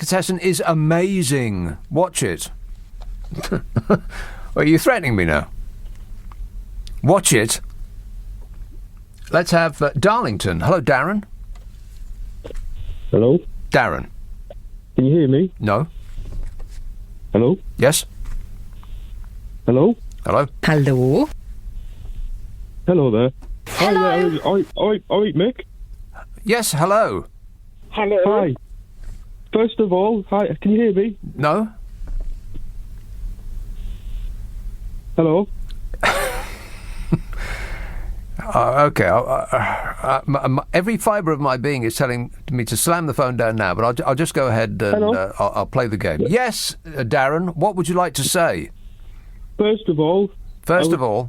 delicatessen is amazing. Watch it. Are you threatening me now? Watch it. Let's have Darlington. Hello, Darren. Hello? Darren. Can you hear me? No. Hello? Yes. Hello? Hello. Hello. Hello there. Hello. Hi there. Oi, Mick. Yes, hello. Hello. Hi. First of all, hi. Can you hear me? No. Hello? Okay. Every fibre of my being is telling me to slam the phone down now, but I'll just go ahead and I'll play the game. Yes, Darren, what would you like to say? First of all,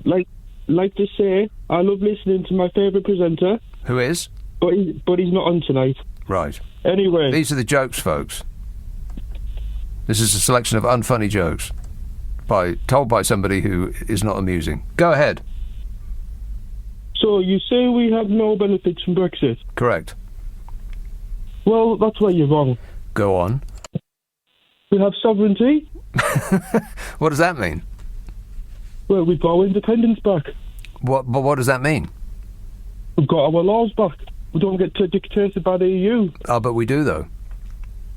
like to say I love listening to my favourite presenter. Who is? But he's not on tonight. Right. Anyway. These are the jokes, folks. This is a selection of unfunny jokes told by somebody who is not amusing. Go ahead. So you say we have no benefits from Brexit? Correct. Well, that's where you're wrong. Go on. We have sovereignty. What does that mean? Well, we've got our independence back. What does that mean? We've got our laws back. We don't get dictated by the EU. Oh, but we do, though.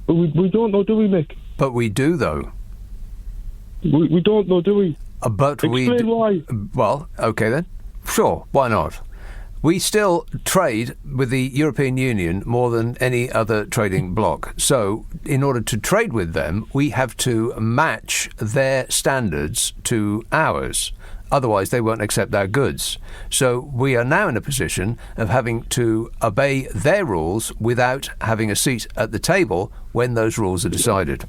But we don't know, do we, Mick? But we do, though. We don't know, do we? But Explain why. Well, okay then. Sure, why not? We still trade with the European Union more than any other trading bloc. So, in order to trade with them, we have to match their standards to ours. Otherwise, they won't accept our goods. So, we are now in a position of having to obey their rules without having a seat at the table when those rules are decided.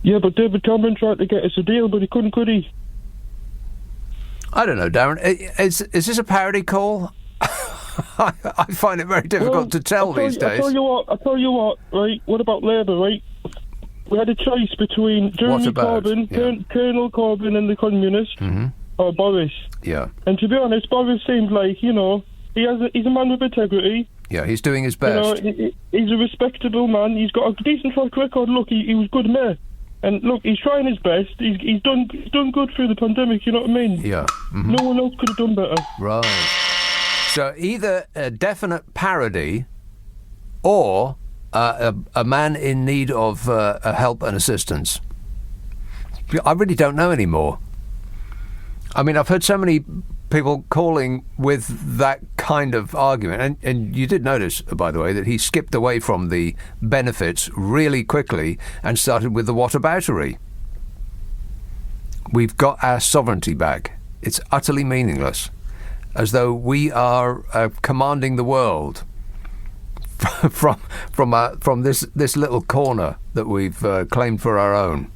Yeah, but David Cameron tried to get us a deal, but he couldn't, could he? I don't know, Darren. Is this a parody call? I find it very difficult to tell these days. I tell you what, right? What about Labour, right? We had a choice between Jeremy Corbyn, Colonel Corbyn and the Communists, or Boris. Yeah. And to be honest, Boris seems like, he's a man with integrity. Yeah, he's doing his best. He's a respectable man. He's got a decent track record. Look, he was good mayor. And look, he's trying his best. He's done good through the pandemic, you know what I mean? Yeah. Mm-hmm. No one else could have done better. Right. So either a definite parody or a man in need of help and assistance. I really don't know anymore. I mean, I've heard so many people calling with that kind of argument. And you did notice, by the way, that he skipped away from the benefits really quickly and started with the whataboutery. We've got our sovereignty back. It's utterly meaningless, as though we are commanding the world from this little corner that we've claimed for our own.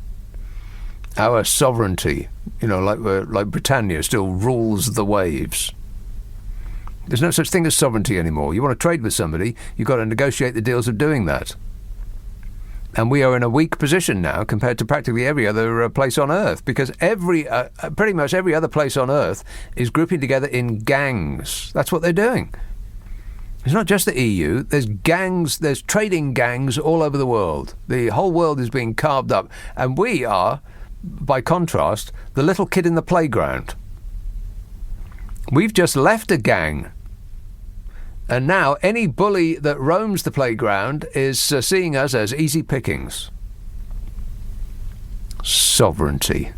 Our sovereignty, like Britannia still rules the waves. There's no such thing as sovereignty anymore. You want to trade with somebody, you've got to negotiate the deals of doing that. And we are in a weak position now compared to practically every other place on Earth, because pretty much every other place on Earth is grouping together in gangs. That's what they're doing. It's not just the EU. There's gangs, there's trading gangs all over the world. The whole world is being carved up. And we are, by contrast, the little kid in the playground. We've just left a gang. And now any bully that roams the playground is seeing us as easy pickings. Sovereignty.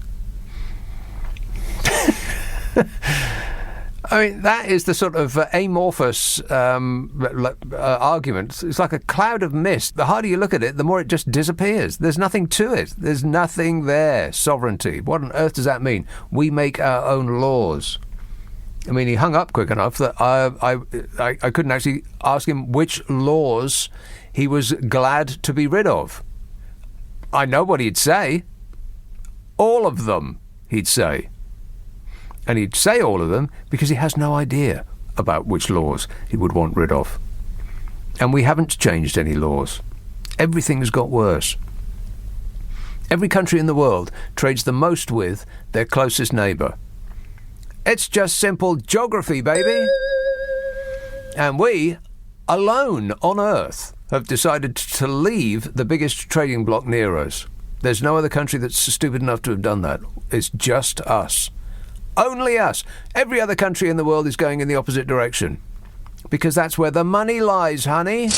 I mean, that is the sort of amorphous argument. It's like a cloud of mist. The harder you look at it, the more it just disappears. There's nothing to it. There's nothing there. Sovereignty. What on earth does that mean? We make our own laws. I mean, he hung up quick enough that I couldn't actually ask him which laws he was glad to be rid of. I know what he'd say. All of them, he'd say. And he'd say all of them because he has no idea about which laws he would want rid of. And we haven't changed any laws. Everything's got worse. Every country in the world trades the most with their closest neighbour. It's just simple geography, baby. And we, alone on Earth, have decided to leave the biggest trading bloc near us. There's no other country that's stupid enough to have done that. It's just us. Only us. Every other country in the world is going in the opposite direction. Because that's where the money lies, honey.